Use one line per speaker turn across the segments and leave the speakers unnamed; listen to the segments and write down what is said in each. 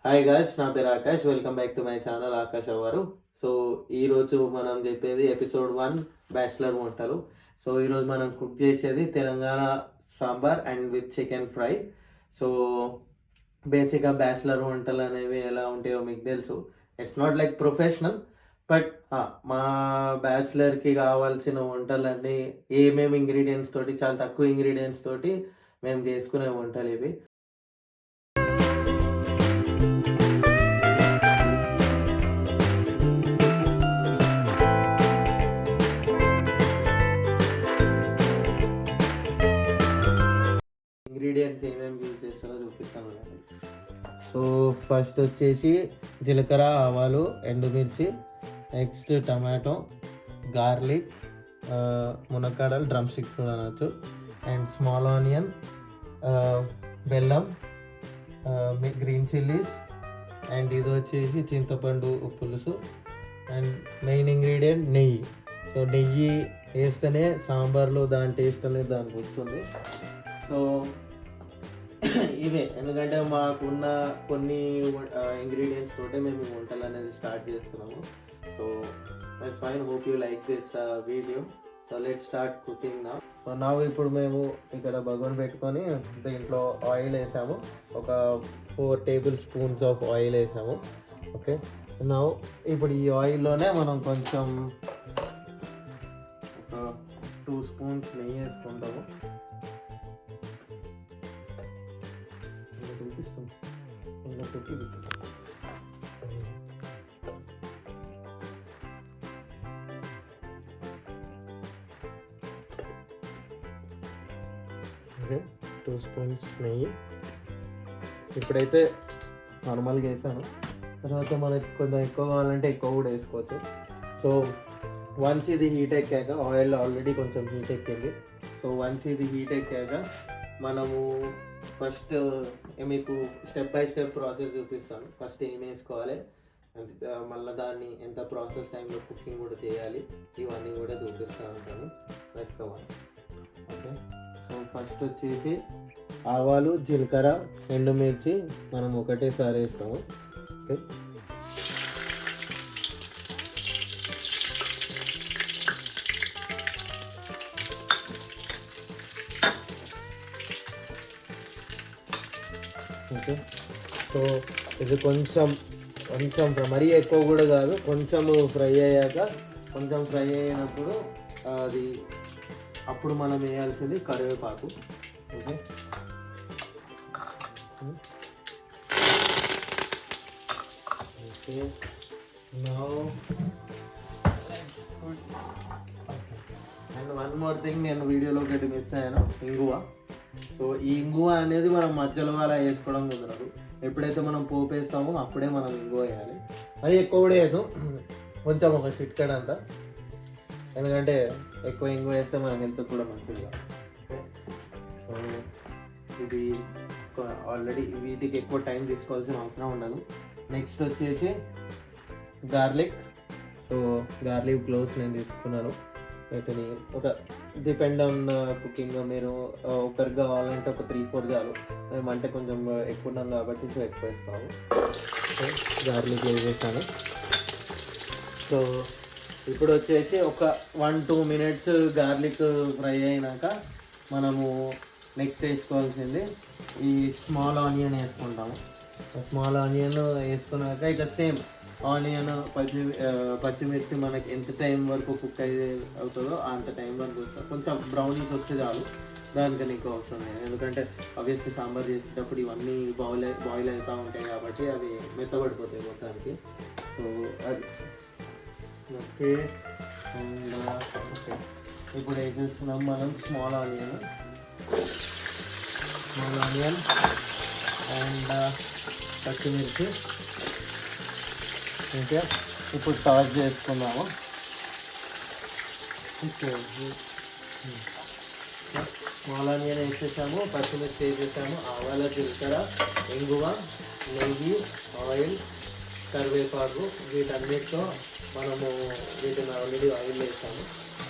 Hi guys, నా పేరు Akash. Welcome back to my channel Akash Avvaru. So ఈరోజు మనం చెప్పేది ఎపిసోడ్ 1 బ్యాచిలర్ వంటలు. సో ఈరోజు మనం కుక్ చేసేది Telangana sambar and with chicken fry. So బేసిక్గా బ్యాచిలర్ వంటలు అనేవి ఎలా ఉంటాయో మీకు తెలుసు. It's not like professional, but మా బ్యాచిలర్కి కావాల్సిన వంటలన్నీ ఏమేమి ఇంగ్రీడియంట్స్ తోటి, చాలా తక్కువ ఇంగ్రీడియంట్స్ తోటి మేము చేసుకునే వంటలు ఇవి. ఇంగ్రీడియంట్స్ ఏమేమి యూజ్ చేస్తారో చూపిస్తాను. సో ఫస్ట్ వచ్చేసి జీలకర్ర, ఆవాలు, ఎండుమిర్చి, నెక్స్ట్ టమాటో, గార్లిక్, మునక్కాడలు, డ్రమ్ స్టిక్స్ కూడా అనొచ్చు, అండ్ స్మాల్ ఆనియన్, బెల్లం, గ్రీన్ చిల్లీస్, అండ్ ఇది వచ్చేసి చింతపండు పులుసు, అండ్ మెయిన్ ఇంగ్రీడియంట్ నెయ్యి. సో నెయ్యి వేస్తేనే సాంబార్లో దాని టేస్ట్ అనేది దానికి వస్తుంది. సో ఇవే, ఎందుకంటే మాకున్న కొన్ని ఇంగ్రీడియంట్స్ తోటే మేము వంటలు అనేది స్టార్ట్ చేస్తున్నాము. So that's fine. Hope you like this video. So let start cooking నా. సో నా ఇప్పుడు మేము ఇక్కడ బగోన్ పెట్టుకొని దీంట్లో ఆయిల్ వేసాము. ఒక 4 టేబుల్ స్పూన్స్ ఆఫ్ ఆయిల్ వేసాము. ఓకే, నా ఇప్పుడు ఈ ఆయిల్లోనే మనం కొంచెం ఒక 2 స్పూన్స్ నెయ్యి వేసుకుంటాము. చూపిస్తుంది ఓకే, 2 స్పూన్స్ నెయ్యి ఇప్పుడైతే నార్మల్గా వేసాను. తర్వాత మనకి కొంచెం ఎక్కువ కావాలంటే ఎక్కువ కూడా వేసుకోవచ్చు. సో వన్స్ ఇది హీట్ ఎక్కాక, ఆయిల్ ఆల్రెడీ కొంచెం హీట్ ఎక్కింది. సో వన్స్ ఇది హీట్ ఎక్కాక మనము ఫస్ట్ మీకు స్టెప్ బై స్టెప్ ప్రాసెస్ చూపిస్తాను. ఫస్ట్ ఏం వేసుకోవాలి, మళ్ళీ దాన్ని ఎంత ప్రాసెస్ టైంలో కుకింగ్ కూడా చేయాలి, ఇవన్నీ కూడా చూపిస్తూ ఉంటాను. పెట్టుకోవాలి. ఓకే, సో ఫస్ట్ వచ్చేసి ఆవాలు, జీలకర్ర, ఎండుమిర్చి మనం ఒకటేసారి వేస్తాము. Okay, okay. సో ఇది కొంచెం మరీ ఎక్కువ కూడా కాదు, కొంచెం ఫ్రై అయ్యాక, కొంచెం ఫ్రై అయినప్పుడు అది అప్పుడు మనం వేయాల్సింది కరివేపాకు. Okay, okay. And one more thing, నేను వీడియోలో ఒకటి మిస్ అయ్యాను, ఇంగువ. సో ఈ ఇంగువ అనేది మనం మధ్యలో అలా వేసుకోవడం కుదరదు. ఎప్పుడైతే మనం పోపు వేస్తామో అప్పుడే మనం ఇంగువ వేయాలి. మరి ఎక్కువ కూడా వేయదు, కొంచెం ఒక చిటికెడు అంతా, ఎందుకంటే ఎక్కువ ఇంగువ వేస్తే మనకి ఎంత కూడా మంచిది కాదు. సో ఇది ఆల్రెడీ వీటికి ఎక్కువ టైం తీసుకోవాల్సిన అవసరం ఉండదు. నెక్స్ట్ వచ్చేసి గార్లిక్. సో గార్లిక్ క్లోవ్స్ నేను తీసుకున్నాను. వీటిని ఒక డిపెండ్ ఆన్ కుకింగ్, మీరు ఒకరికి కావాలంటే ఒక 3-4 చాలు. మేమంటే కొంచెం ఎక్కువ ఉన్నాం కాబట్టి సో ఎక్కువ వేస్తాము. సో గార్లిక్ వేసేస్తాను. సో ఇప్పుడు వచ్చేసి ఒక 1-2 మినిట్స్ గార్లిక్ ఫ్రై అయినాక మనము నెక్స్ట్ వేసుకోవాల్సింది ఈ స్మాల్ ఆనియన్ వేసుకుంటాము. స్మాల్ ఆనియన్ వేసుకున్నాక ఇక సేమ్ ఆనియన్, పచ్చిమిర్చి మనకి ఎంత టైం వరకు కుక్ అవుతుందో అంత టైం వరకు వస్తుంది. కొంచెం బ్రౌనీస్ వచ్చే చాలు, దానికని ఎక్కువ అవసరం లేదు. ఎందుకంటే ఆబ్వియస్లీ సాంబార్ చేసేటప్పుడు ఇవన్నీ బాయిల్ అవుతూ ఉంటాయి కాబట్టి అవి మెత్తబడిపోతాయి మొత్తానికి. సో అది ఓకే. అండ్ ఓకే, ఇప్పుడు ఏం చేస్తున్నాం మనం, స్మాల్ ఆనియన్ అండ్ పచ్చిమిర్చి. ఓకే, ఇప్పుడు టాస్ చేసుకున్నాము. ఓకే, స్మాల్ ఆనియన్ వేసేసాము, పచ్చిమిర్చి వేసేసాము, ఆవాల, జీలకర్ర, ఇంగువ, నెయ్యి, ఆయిల్, కరివేపాకు, వీటన్నిటితో మనము వీటిని ఆల్రెడీ ఆయిల్ వేసాము.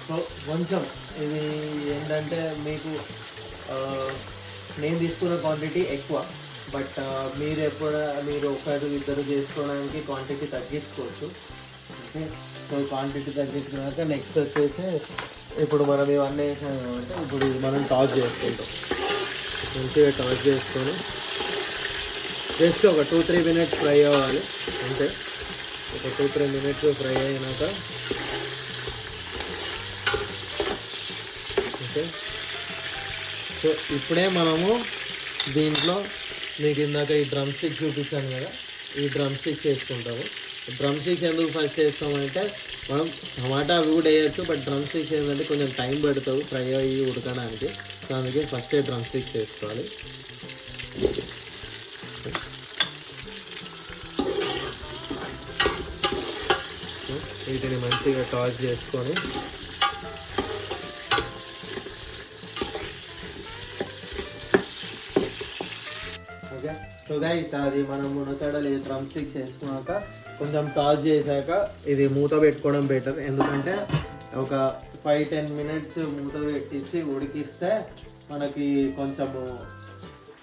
సో కొంచెం ఇది ఏంటంటే మీకు నేను తీసుకున్న క్వాంటిటీ ఎక్కువ, బట్ మీరు ఒకరు ఇద్దరు చేసుకోవడానికి క్వాంటిటీ తగ్గించుకోవచ్చు. ఓకే, సో క్వాంటిటీ తగ్గించుకున్నాక నెక్స్ట్ వచ్చేసి ఇప్పుడు మనం ఇవన్నీ వేసాం కాబట్టి ఇప్పుడు ఇది మనం టాస్ చేసుకుంటాం. మంచిగా టాస్ చేసుకొని జస్ట్ ఒక 2-3 మినిట్స్ ఫ్రై అవ్వాలి అంతే. ఒక 2-3 మినిట్స్ ఫ్రై అయినాక ఓకే, సో ఇప్పుడే మనము దీంట్లో మీకు ఇందాక ఈ డ్రమ్ స్టిక్స్ చూపించాను కదా, ఈ డ్రమ్ స్టిక్స్ వేసుకుంటాము. డ్రమ్ స్టిక్స్ ఎందుకు ఫస్ట్ వేస్తామంటే మనం టమాటా అవి కూడా వేయచ్చు, బట్ డ్రమ్ స్టిక్స్ ఏంటంటే కొంచెం టైం పడుతుంది ఫ్రై అయ్యి ఉడకడానికి. సో అందుకే ఫస్టే డ్రమ్ స్టిక్స్ వేసుకోవాలి. వీటిని మంచిగా టాస్ చేసుకొని ఓకే. సో గైస్ అది మనం మునక్కాడలు డ్రమ్ స్టిక్స్ వేసుకున్నాక కొంచెం టాస్ చేశాక ఇది మూత పెట్టుకోవడం బెటర్. ఎందుకంటే ఒక 5-10 మినిట్స్ మూత పెట్టించి ఉడికిస్తే మనకి కొంచెము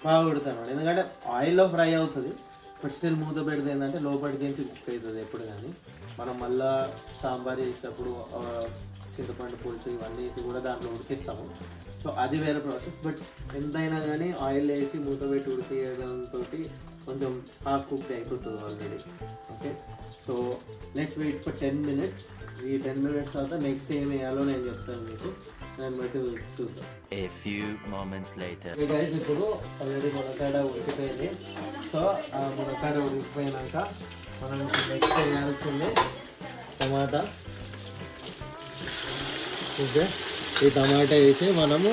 బాగా ఉడుతుంది. ఎందుకంటే ఆయిల్లో ఫ్రై అవుతుంది, బట్ స్టిల్ మూత పెడితే ఏంటంటే లోపలికి నుంచి కుక్ అవుతుంది ఎప్పుడు. కానీ మనం మళ్ళీ సాంబార్ చేసేటప్పుడు చింతపండు పులుసు ఇవన్నీ కూడా దాంట్లో ఉడికిస్తాము. సో అది వేరే ప్రాసెస్. బట్ ఎంతైనా కానీ ఆయిల్ వేసి మూత పెట్టి ఉడికేయడంతో కొంచెం హాఫ్ కుక్ అయిపోతుంది already. Okay, so next wait for 10 minutes. ఈ 10 మినిట్స్ తర్వాత నెక్స్ట్ ఏం వేయాలో నేను చెప్తాను మీకు, దాన్ని బట్టి చూద్దాం. ఇప్పుడు ఆల్రెడీ మునక్కాడ ఉడికిపోయింది. సో ఆ మునక్కాడ ఉడికిపోయినాక మనం నెక్స్ట్ వేయాల్సింది టమాటా. ఓకే, ఈ టమాటా వేసి మనము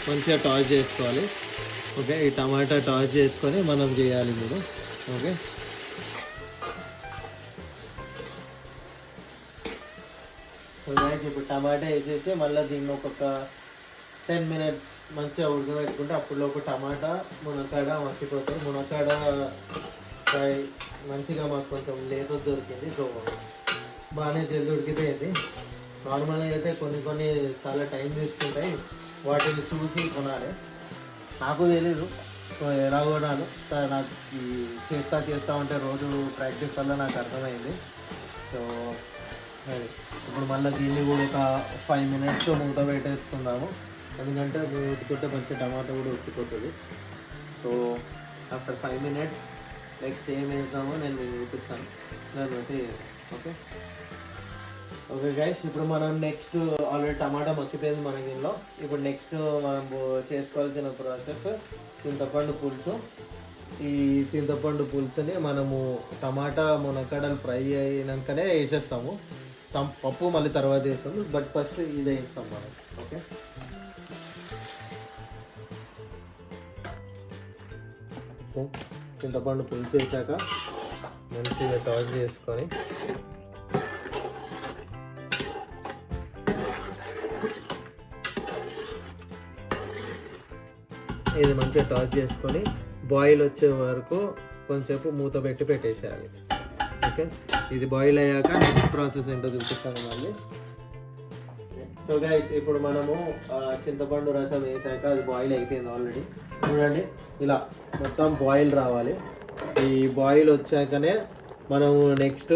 మంచిగా టాస్ చేసుకోవాలి. ఓకే, ఈ టమాటా టాస్ చేసుకొని మనం చేయాలి మీరు. ఓకే, సో గైస్ ఇప్పుడు టమాటా వేసేసి మళ్ళీ దీన్ని ఒక్కొక్క 10 మినిట్స్ మంచిగా ఉడకబెట్టుకుంటే అప్పుడులోపు టమాటా మునక్కాడ మర్చిపోతాయి. మునక్కాడ ఫ్రై మంచిగా మాకు కొంచెం లేట్ దొరికింది, సో బాగానే జల్ది ఉడికిపోయింది. నార్మల్గా అయితే కొన్ని చాలా టైం తీసుకుంటాయి, వాటిని చూసి కొనాలి. నాకు తెలీదు, సో ఎలా కొనాలో నాకు చేస్తా ఉంటే రోజు ప్రాక్టీస్ వల్ల నాకు అర్థమైంది. సో అది ఇప్పుడు మళ్ళీ దీన్ని కూడా ఒక 5 మినిట్స్ మూత పెట్టేసుకుందాము. ఎందుకంటే ఉడికితే మంచి టమాటా కూడా ఉడికిపోతుంది. సో ఆఫ్టర్ 5 మినిట్స్ నెక్స్ట్ ఏం వేద్దామో నేను మీకు చూపిస్తాను, దాన్ని బట్టి. ఓకే ఓకే గైస్, ఇప్పుడు మనం నెక్స్ట్ ఆల్రెడీ టమాటా మక్కిపోయింది మన గిన్నెలో. ఇప్పుడు నెక్స్ట్ మనం చేసుకోవాల్సిన ప్రాసెస్ చింతపండు పులుసు. ఈ చింతపండు పులుసుని మనము టమాటా మునక్కాడలు ఫ్రై అయినాకనే వేసేస్తాము. పప్పు మళ్ళీ తర్వాత వేస్తాము, బట్ ఫస్ట్ ఇదే వేస్తాం మనం. ఓకే, చింతపండు పులుసు వేసాక మంచిగా టాస్ చేసుకొని ఇది మంచిగా టాస్ చేసుకొని బాయిల్ వచ్చే వరకు కొంచెంసేపు మూత పెట్టి పెట్టేసేయాలి. ఓకే, ఇది బాయిల్ అయ్యాక నెక్స్ట్ ప్రాసెస్ ఏంటో చూపిస్తాను మళ్ళీ. సో గైస్ ఇప్పుడు మనము చింతపండు రసం వేసాక అది బాయిల్ అయిపోయింది ఆల్రెడీ. చూడండి, ఇలా మొత్తం బాయిల్ రావాలి. ఈ బాయిల్ వచ్చాకనే మనము నెక్స్ట్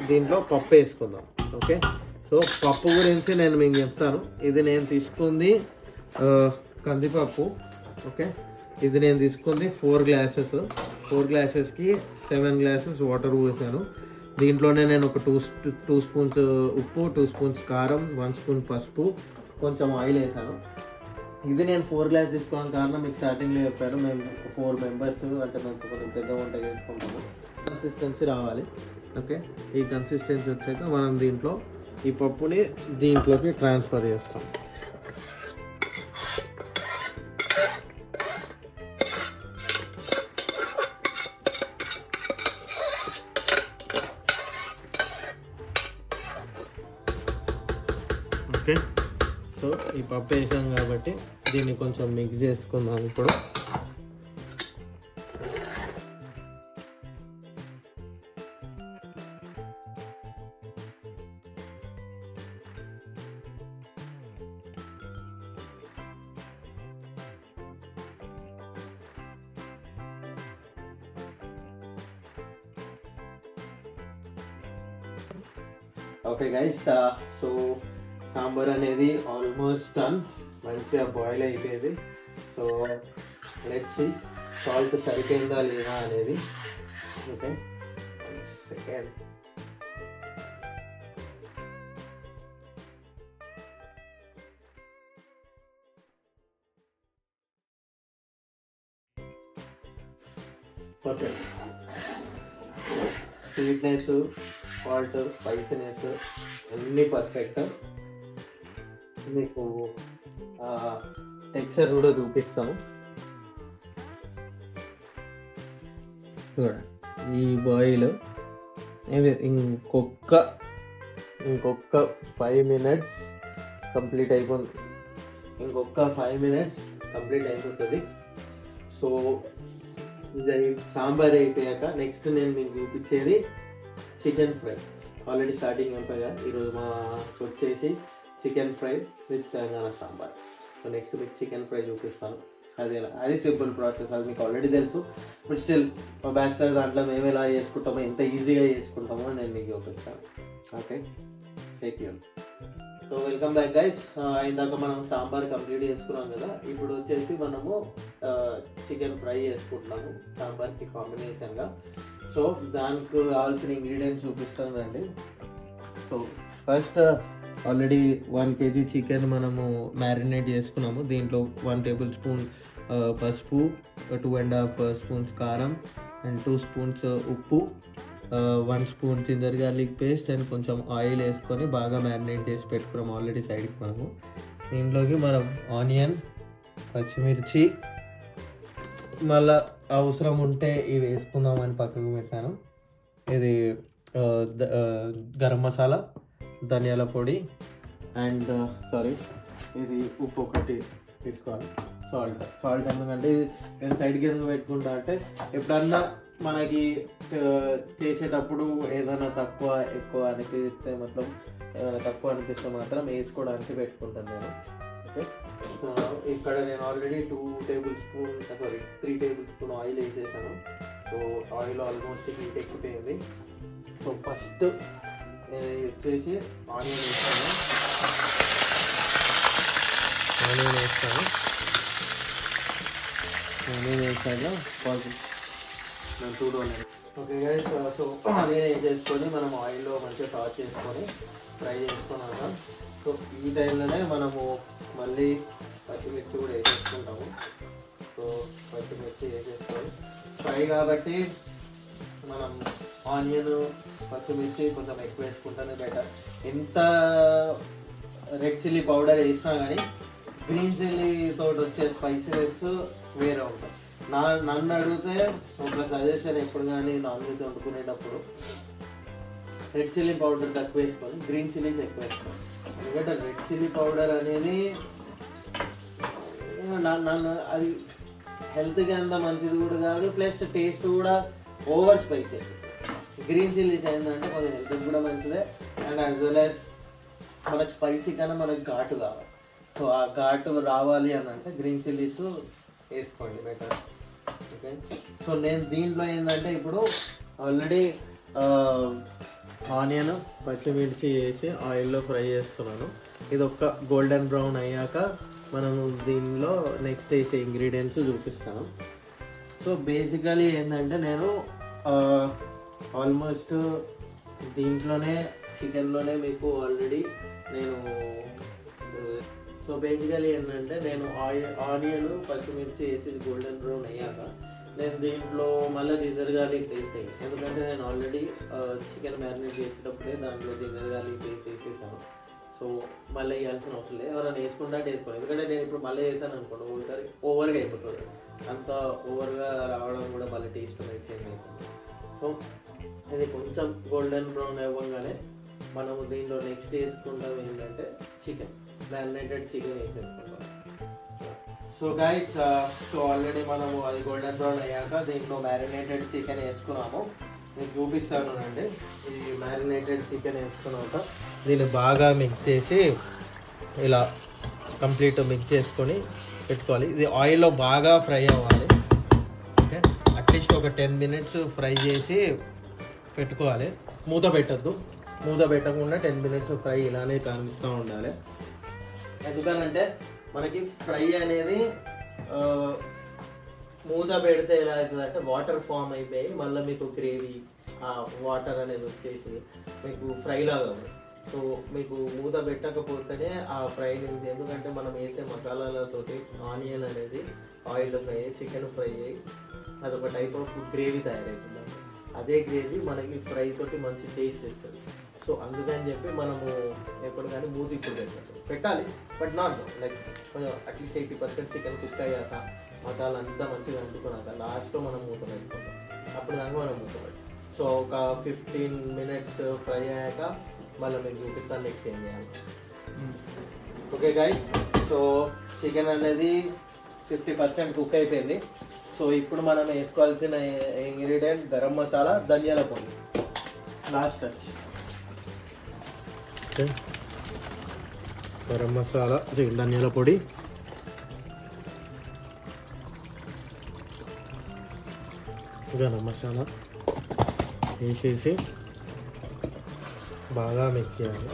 దీంట్లో పప్పు వేసుకుందాం. ఓకే, సో పప్పు గురించి నేను మీకు చెప్తాను. ఇది నేను తీసుకుంది కందిపప్పు. ఓకే, ఇది నేను తీసుకుంది 4 గ్లాసెస్. 4 గ్లాసెస్కి 7 గ్లాసెస్ వాటర్ పోసాను. దీంట్లోనే నేను ఒక 2 స్పూన్స్ ఉప్పు, 2 స్పూన్స్ కారం, 1 స్పూన్ పసుపు, కొంచెం ఆయిల్ వేసాను. ఇది నేను 4 గ్లాస్ తీసుకోవడానికి కారణం మీకు స్టార్టింగ్లో చెప్పాను, మేము 4 మెంబర్స్ అంటే మేము కొంచెం పెద్ద వంట చేసుకుంటాము. కన్సిస్టెన్సీ రావాలి. ఓకే, ఈ కన్సిస్టెన్సీ వచ్చాక మనం దీంట్లో ఈ పప్పుని దీంట్లోకి ట్రాన్స్ఫర్ చేస్తాం. ఓకే, సో ఈ పప్పు వేసాం కాబట్టి దీన్ని కొంచెం మిక్స్ చేసుకుందాం ఇప్పుడు. ఓకే గైస్, సో సాంబార్ అనేది ఆల్మోస్ట్ డన్, మంచిగా బాయిల్ అయిపోయింది. సో లెట్స్ సీ సాల్ట్ సరిపోయిందా లేదా అనేది. Okay second. Perfect. Sweetness, salt, spiciness అన్నీ పర్ఫెక్ట్. మీకు టెక్స్చర్ కూడా చూపిస్తాము. చూడండి, ఈ బాయిల్ ఇంకొక 5 minutes కంప్లీట్ అయిపోతుంది. ఇంకొక 5 minutes కంప్లీట్ అయిపోతుంది. సో ఇది సాంబార్ అయిపోయాక నెక్స్ట్ నేను మీకు చూపించేది చికెన్ ఫ్రై. ఆల్రెడీ స్టార్టింగ్ చెప్పగా ఈరోజు మా వచ్చేసి chicken fry with Telangana sambar. So next మీకు చికెన్ ఫ్రై చూపిస్తాను. అది సింపుల్ ప్రాసెస్, అది మీకు ఆల్రెడీ తెలుసు. బట్ స్టిల్ మా బ్యాచిలర్ దాంట్లో మేము ఎలా చేసుకుంటామో, ఎంత ఈజీగా చేసుకుంటామో నేను మీకు చూపిస్తాను. Okay, take you. So welcome back guys. ఇందాక మనం సాంబార్ కంప్లీట్ చేసుకున్నాం కదా, ఇప్పుడు వచ్చేసి మనము చికెన్ ఫ్రై చేసుకుంటున్నాము సాంబార్కి కాంబినేషన్గా. సో దానికి కావాల్సిన ఇంగ్రీడియంట్స్ చూపిస్తానండి. So first already 1 kg chicken మనము మ్యారినేట్ చేసుకున్నాము. దీంట్లో 1 tablespoon పసుపు, 2.5 spoons కారం అండ్ 2 spoons ఉప్పు, 1 spoon ginger garlic paste and కొంచెం ఆయిల్ వేసుకొని బాగా మ్యారినేట్ చేసి పెట్టుకున్నాము ఆల్రెడీ సైడ్కి. మనము దీంట్లోకి మనం ఆనియన్, పచ్చిమిర్చి, మళ్ళీ అవసరం ఉంటే ఇవి వేసుకుందామని పక్కకు పెట్టాను. ఇది గరం మసాలా, ధనియాల పొడి అండ్ ఇది ఉప్పు ఒకటి తీసుకోవాలి. సాల్ట్ ఎందుకంటే నేను సైడ్కి ఎందుకు పెట్టుకుంటా అంటే ఎప్పుడన్నా మనకి చేసేటప్పుడు ఏదైనా తక్కువ ఎక్కువ అనిపిస్తే మాత్రం వేసుకోవడానికి పెట్టుకుంటాను నేను. ఓకే, సో ఇక్కడ నేను ఆల్రెడీ 3 tablespoon ఆయిల్ వేసేసాను. సో ఆయిల్ ఆల్మోస్ట్ హీట్ ఎక్కిపోయింది. సో ఫస్ట్ వచ్చేసి ఆనియన్ వేస్తాను. ఆనియన్ వేసాక నేను చూడాలి. ఓకే గైస్, సో ఆనియన్ వేసేసుకొని మనం ఆయిల్లో మంచిగా టాస్ చేసుకొని ఫ్రై చేసుకున్నాక, సో ఈ టైంలోనే మనము మళ్ళీ పచ్చిమిర్చి కూడా వేసేసుకుంటాము. సో పచ్చిమిర్చి వేసేసుకొని ఫ్రై కాబట్టి మనం ఆనియన్, పచ్చిమిర్చి కొంచెం ఎక్కువ వేసుకుంటేనే బెటర్. ఎంత రెడ్ చిల్లీ పౌడర్ వేసినా కానీ గ్రీన్ చిల్లీ తోటి వచ్చే స్పైసెస్ వేరే ఉంటాయి. నన్ను అడిగితే ఒక సజెషన్, ఎప్పుడు కానీ నాన్ వెజ్ వండుకునేటప్పుడు రెడ్ చిల్లీ పౌడర్ తక్కువ వేసుకొని గ్రీన్ చిల్లీస్ ఎక్కువ వేసుకోండి. ఎందుకంటే రెడ్ చిల్లీ పౌడర్ అనేది అది హెల్త్కి అంత మంచిది కూడా కాదు, ప్లస్ టేస్ట్ కూడా ఓవర్ స్పైసీ. గ్రీన్ చిల్లీస్ ఏంటంటే కొంచెం హెల్త్కి కూడా మంచిదే అండ్ యాజ్ వెల్ యాజ్ మనకు స్పైసీ కన్నా మనకు ఘాటు కావాలి. సో ఆ ఘాటు రావాలి అని అంటే గ్రీన్ చిల్లీస్ వేసుకోండి బెటర్. ఓకే, సో నేను దీంట్లో ఏంటంటే ఇప్పుడు ఆల్రెడీ ఆనియన్, పచ్చిమిర్చి వేసి ఆయిల్లో ఫ్రై చేస్తున్నాను. ఇది ఒక గోల్డెన్ బ్రౌన్ అయ్యాక మనము దీనిలో నెక్స్ట్ వేసే ఇంగ్రీడియంట్స్ చూపిస్తాను. సో బేసికలీ ఏంటంటే నేను ఆల్మోస్ట్ దీంట్లోనే చికెన్లోనే మీకు ఆల్రెడీ నేను సో బేసికలీ ఏంటంటే నేను ఆనియన్, పచ్చిమిర్చి వేసి గోల్డెన్ బ్రౌన్ అయ్యాక నేను దీంట్లో మళ్ళీ జింజర్ గార్లిక్ పేస్ట్ వేయాలి. ఎందుకంటే నేను ఆల్రెడీ చికెన్ మ్యారినేట్ చేసేటప్పుడే దాంట్లో జింజర్ గార్లిక్ పేస్ట్ వేసేసాను. సో మళ్ళీ వేయాల్సిన అవసరం లేదు, ఎవరైనా వేసుకుంటే వేసుకోవాలి. ఎందుకంటే నేను ఇప్పుడు మళ్ళీ వేసాను అనుకోండి ఒకసారి ఓవర్గా అయిపోతుంది. అంత ఓవర్గా రావడం కూడా మళ్ళీ టేస్ట్ అనేది చేంజ్ అవుతుంది. సో ఇది కొంచెం గోల్డెన్ బ్రౌన్ అవ్వగానే మనము దీనిలో నెక్స్ట్ వేసుకుంటాం ఏంటంటే చికెన్, మ్యారినేటెడ్ చికెన్ వేసేసుకుంటాం. సో గైస్, సో ఆల్రెడీ మనము అది గోల్డెన్ బ్రౌన్ అయ్యాక దీంట్లో మ్యారినేటెడ్ చికెన్ వేసుకున్నాము. నేను చూపిస్తాను అండి. ఈ మ్యారినేటెడ్ చికెన్ వేసుకున్నాక దీన్ని బాగా మిక్స్ చేసి ఇలా కంప్లీట్ మిక్స్ చేసుకొని పెట్టుకోవాలి. ఇది ఆయిల్లో బాగా ఫ్రై అవ్వాలి. ఓకే, అట్లీస్ట్ ఒక 10 minutes ఫ్రై చేసి పెట్టుకోవాలి. మూత పెట్టద్దు, మూత పెట్టకుండా 10 minutes ఫ్రై ఇలానే కానిస్తూ ఉండాలి. ఎందుకనంటే మనకి ఫ్రై అనేది మూత పెడితే ఎలా అవుతుంది అంటే వాటర్ ఫామ్ అయిపోయి మళ్ళీ మీకు గ్రేవీ వాటర్ అనేది వచ్చేసి మీకు ఫ్రై లాగా ఉంది. సో మీకు మూత పెట్టకపోతేనే ఆ ఫ్రై అనేది, ఎందుకంటే మనం వేసే మసాలాలతోటి ఆనియన్ అనేది ఆయిల్ ఫ్రై అయ్యి చికెన్ ఫ్రై అయ్యి అదొక టైప్ ఆఫ్ గ్రేవీ తయారవుతుంది. అదే గ్రేవీ మనకి ఫ్రై తోటి మంచి టేస్ట్ ఇస్తుంది. సో అందుకని చెప్పి మనము ఎప్పుడు కానీ మూత ఇప్పుడు పెట్టాలి, but not like at least 80% chicken cook అయ్యాక మసాలా అంతా మంచిగా అంటుకున్నాక లాస్ట్లో మనం మూత పెట్టుకుంటాం. అప్పుడు దాకా మనం మూత పెట్టాం. సో ఒక 15 minutes ఫ్రై అయ్యాక మళ్ళీ మీకు చూపిస్తాను నెక్స్ట్ ఏం చేయాలి. ఓకే గైస్, సో చికెన్ అనేది 50% కుక్ అయిపోయింది. సో ఇప్పుడు మనం వేసుకోవాల్సిన ఇంగ్రీడియంట్ గరం మసాలా, ధనియాల పొడి, లాస్ట్ టచ్. గరం మసాలా, ధనియాల పొడి, గరం మసాలా వేసేసి బాగా మిక్స్ చేయాలి.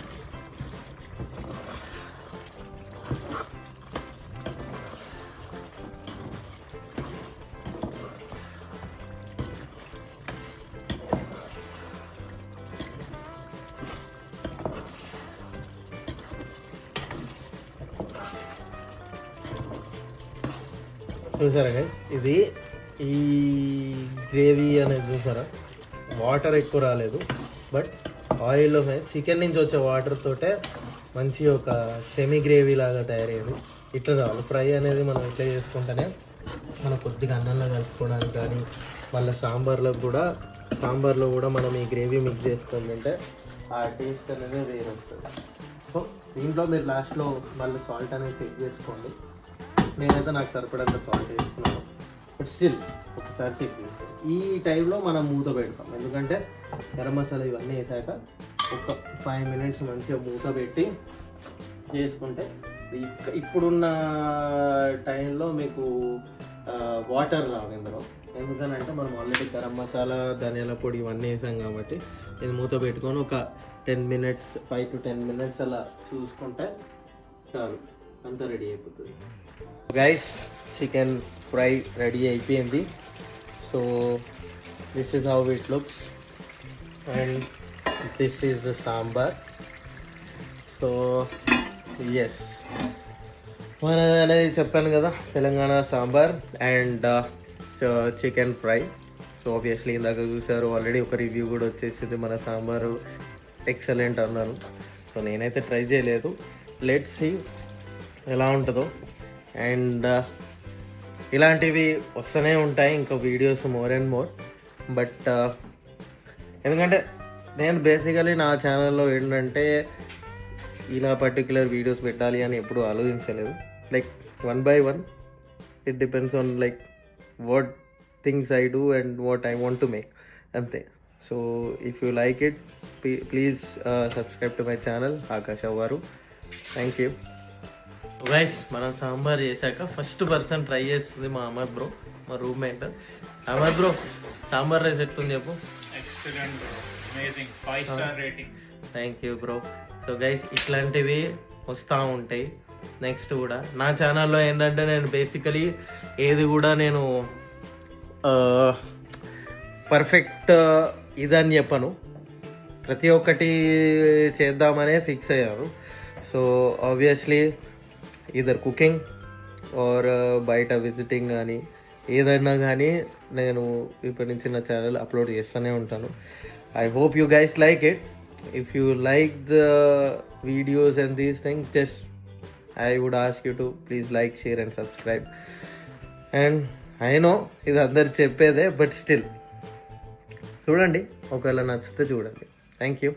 చూసారా గైస్, ఇది ఈ గ్రేవీ అనేది చూసారా, వాటర్ ఎక్కువ రాలేదు, బట్ ఆయిల్లో చికెన్ నుంచి వచ్చే వాటర్ తోటే మంచి ఒక సెమీ గ్రేవీ లాగా తయారయ్యేది. ఇట్లా రావాలి ఫ్రై అనేది. మనం ఇట్లా చేసుకుంటేనే మనం కొద్దిగా అన్నంలో కలుపుకోవడానికి కానీ మళ్ళీ సాంబార్లో కూడా మనం ఈ గ్రేవీ మిక్స్ చేసుకుంటుంటే ఆ టేస్ట్ అనేది వేరే వస్తుంది. సో దీంట్లో మీరు లాస్ట్లో మళ్ళీ సాల్ట్ అనేది చెక్ చేసుకోండి. నేనైతే నాకు సరిపడంత సాల్ట్ వేసుకున్నాను, బట్ స్టిల్ ఒకసారి చెక్ చేసుకోండి. ఈ టైంలో మనం మూత పెడతాం, ఎందుకంటే గరం మసాలా ఇవన్నీ వేసాక ఒక 5 minutes మంచిగా మూత పెట్టి చేసుకుంటే ఇప్పుడున్న టైంలో మీకు వాటర్ రావు ఇందులో. ఎందుకనంటే మనం ఆల్రెడీ గరం మసాలా, ధనియాల పొడి ఇవన్నీ వేసాం కాబట్టి ఇది మూత పెట్టుకొని ఒక 10 minutes, 5 to 10 minutes అలా చూసుకుంటే చాలు, అంతా రెడీ అయిపోతుంది. గైస్, చికెన్ ఫ్రై రెడీ అయిపోయింది. So this is how it looks and this is the sambar. So yes, మనది అనేది చెప్పాను కదా, Telangana sambar and chicken fry. So obviously ఇందాక చూసారు, ఆల్రెడీ ఒక రివ్యూ కూడా వచ్చేసింది, మన సాంబారు ఎక్సలెంట్ అన్నారు. సో నేనైతే ట్రై చేయలేదు, లెట్స్ సీ ఎలా ఉంటుందో. అండ్ ఇలాంటివి వస్తూనే ఉంటాయి ఇంకా videos more and more. But ఎందుకంటే నేను బేసికలీ నా ఛానల్లో ఏంటంటే ఇలా పర్టిక్యులర్ వీడియోస్ పెట్టాలి అని ఎప్పుడూ ఆలోచించలేదు. Like 1 by 1 it depends on like what things I do and what I want to make, అంతే. So if you like it please subscribe to my channel Akash Avvaru. Thank you guys. మనం సాంబార్ చేశాక first person try చేస్తుంది మా Amar bro, మా roommate. Amar bro, sambar rice ఎట్లుంది చెప్పు.
Excellent bro, amazing, 5 star rating.
Thank you bro. So guys, ఇట్లాంటివి వస్తూ ఉంటాయి నెక్స్ట్ కూడా. నా ఛానల్లో ఏంటంటే నేను బేసికలీ ఏది కూడా నేను పర్ఫెక్ట్ ఇదని చెప్పను, ప్రతి ఒక్కటి చేద్దామనే ఫిక్స్ అయ్యాను. So obviously either cooking are బయట విజిటింగ్ కానీ ఏదైనా కానీ నేను ఇప్పటి నుంచి నా ఛానల్ అప్లోడ్ చేస్తూనే ఉంటాను. I hope you guys like it. If you like the videos and these things, just I would ask you to please like, share and subscribe. And I know ఇది అందరు చెప్పేదే, బట్ స్టిల్ చూడండి, ఒకవేళ నచ్చితే చూడండి. Thank you.